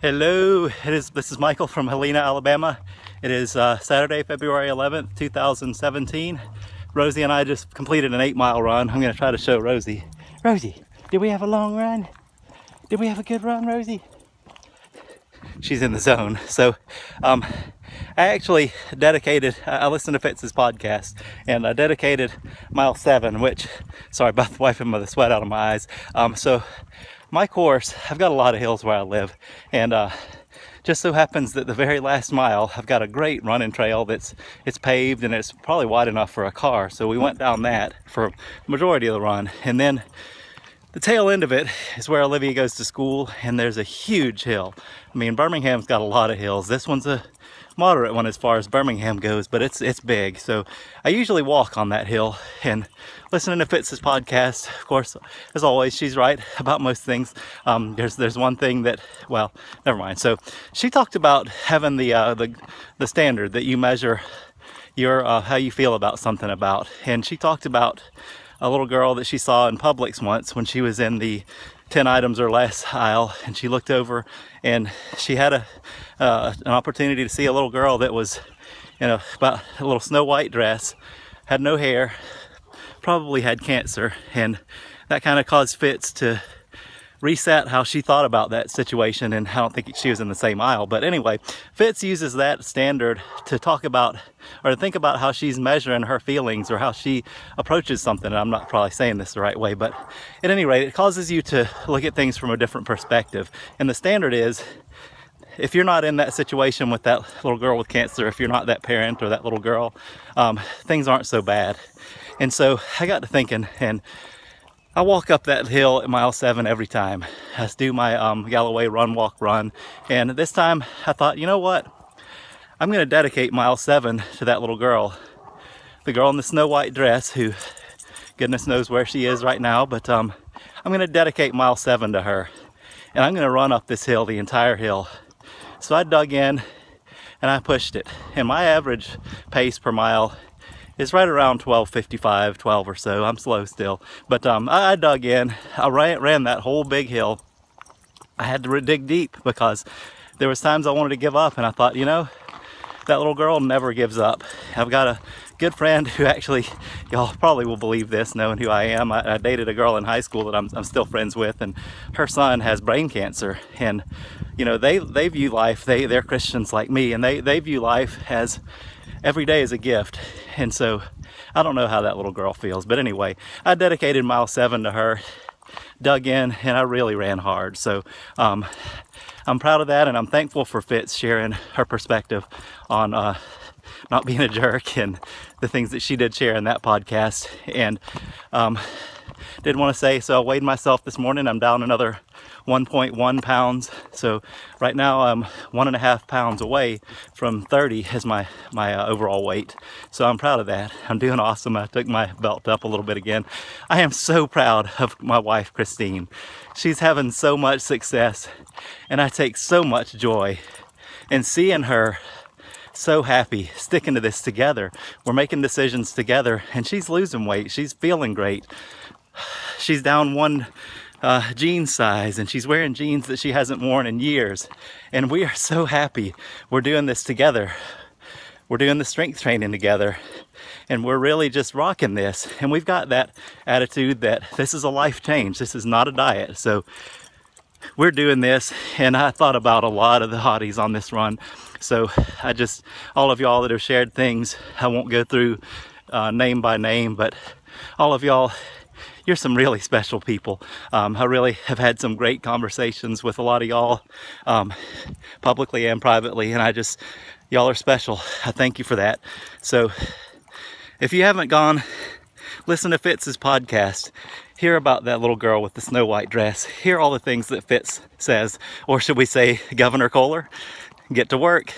Hello, this is Michael from Helena, Alabama. It is Saturday, February 11th, 2017. Rosie and I just completed an 8-mile run. I'm going to try to show Rosie. Rosie, did we have a long run? Did we have a good run, Rosie? She's in the zone. So I actually I listened to Fitz's podcast, and I dedicated mile 7, which, sorry about wiping the sweat out of my eyes. So my course, I've got a lot of hills where I live, and just so happens that the very last mile, I've got a great running trail it's paved and it's probably wide enough for a car. So we went down that for the majority of the run, and then the tail end of it is where Olivia goes to school, and there's a huge hill. I mean, Birmingham's got a lot of hills. This one's a moderate one as far as Birmingham goes, but it's big. So I usually walk on that hill, and listening to Fitz's podcast, of course, as always, she's right about most things. There's one thing that, well, never mind. So she talked about having the standard that you measure your how you feel about something about, and she talked about a little girl that she saw in Publix once when she was in the 10 items or less aisle, and she looked over and she had an opportunity to see a little girl that was about a little Snow White dress, had no hair, probably had cancer, and that kind of caused Fitz to reset how she thought about that situation. And I don't think she was in the same aisle, but anyway, Fitz uses that standard to talk about or to think about how she's measuring her feelings or how she approaches something. And I'm not probably saying this the right way, but at any rate, it causes you to look at things from a different perspective. And the standard is, if you're not in that situation with that little girl with cancer, if you're not that parent or that little girl, things aren't so bad. And so I got to thinking, and I walk up that hill at mile 7 every time. I do my Galloway run, walk, run. And this time I thought, you know what? I'm going to dedicate mile 7 to that little girl. The girl in the Snow White dress, who goodness knows where she is right now. But I'm going to dedicate mile 7 to her. And I'm going to run up this hill, the entire hill. So I dug in and I pushed it. And my average pace per mile is right around 12:55, 12 or so. I'm slow still, but I dug in. I ran that whole big hill. I had to dig deep because there was times I wanted to give up, and I thought, that little girl never gives up. I've got a good friend who actually, y'all probably will believe this knowing who I am. I dated a girl in high school that I'm still friends with, and her son has brain cancer, and they view life, they're Christians like me, and they view life as every day is a gift. And so I don't know how that little girl feels, but anyway, I dedicated mile 7 to her, dug in, and I really ran hard. So I'm proud of that, and I'm thankful for Fitz sharing her perspective on not being a jerk and the things that she did share in that podcast. And did want to say, so I weighed myself this morning. I'm down another 1.1 pounds. So right now I'm 1.5 pounds away from 30 as my overall weight. So I'm proud of that. I'm doing awesome. I took my belt up a little bit again. I am so proud of my wife, Christine. She's having so much success, and I take so much joy in seeing her so happy, sticking to this together. We're making decisions together, and she's losing weight. She's feeling great. She's down 1 jean size, and she's wearing jeans that she hasn't worn in years. And we are so happy. We're doing this together. We're doing the strength training together, and we're really just rocking this. And we've got that attitude that this is a life change. This is not a diet. So we're doing this, and I thought about a lot of the hotties on this run. So all of y'all that have shared things, I won't go through name by name, but all of y'all, you're some really special people. I really have had some great conversations with a lot of y'all, publicly and privately, and y'all are special. I thank you for that. So if you haven't gone, listen to Fitz's podcast. Hear about that little girl with the Snow White dress. Hear all the things that Fitz says, or should we say Governor Kohler. Get to work.